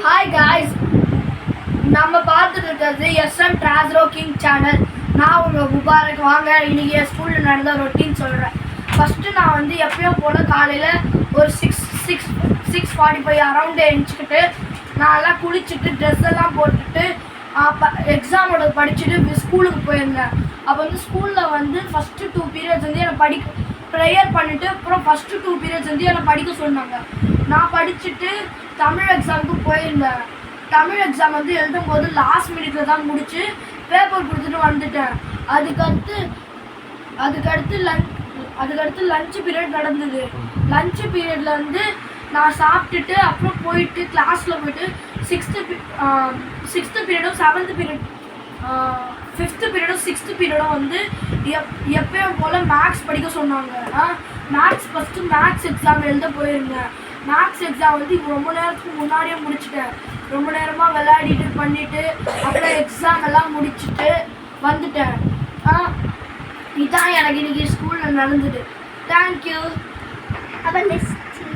Hi guys, நம்ம பார்த்துட்டு இருக்கிறது எஸ்எம் ட்ராஸ்ரோ கிங் சேனல். நான் உங்கள் முபாரக். வாங்க இன்னைக்கு என் ஸ்கூலில் நடந்த ரொட்டீன் சொல்கிறேன். ஃபஸ்ட்டு நான் வந்து எப்பயும் போல் காலையில் ஒரு 6:45 அரௌண்டு எழுந்திரிச்சிக்கிட்டு நான் எல்லாம் குளிச்சுட்டு ட்ரெஸ் எல்லாம் போட்டுட்டு எக்ஸாமோட படிச்சுட்டு ஸ்கூலுக்கு போயிருந்தேன். அப்போ வந்து ஸ்கூலில் வந்து ஃபஸ்ட்டு 2 பீரியட்ஸ் வந்து என்னை ப்ரேயர் பண்ணிவிட்டு அப்புறம் ஃபஸ்ட்டு 2 பீரியட்ஸ் வந்து என்னை படிக்க சொன்னாங்க. நான் படிச்சுட்டு தமிழ் எக்ஸாமுக்கு போயிருந்தேன். தமிழ் எக்ஸாம் வந்து எழுதும் போது லாஸ்ட் மினிட்ல தான் முடிச்சு பேப்பர் கொடுத்துட்டு வந்துட்டேன். அதுக்கடுத்து லஞ்ச் பீரியட் நடந்தது. லஞ்ச் பீரியடில் வந்து நான் சாப்பிட்டுட்டு அப்புறம் போயிட்டு கிளாஸில் போயிட்டு sixth பீரியடும் 7th period 5th பீரியடும் 6th பீரியடும் வந்து எப்பயும் போல் மேக்ஸ் படிக்க சொன்னாங்க. ஃபஸ்ட்டு மேக்ஸ் எக்ஸாம் எழுத போயிருந்தேன். மேக்ஸ் எக்ஸாம் வந்து ரொம்ப நேரத்துக்கு முன்னாடியே முடிச்சுட்டேன். ரொம்ப நேரமாக விளையாடிட்டு பண்ணிவிட்டு அப்புறம் எக்ஸாம் எல்லாம் முடிச்சுட்டு வந்துட்டேன். இதான் எனக்கு இன்றைக்கி ஸ்கூலில் நடந்தது. தேங்க்யூ. அப்போ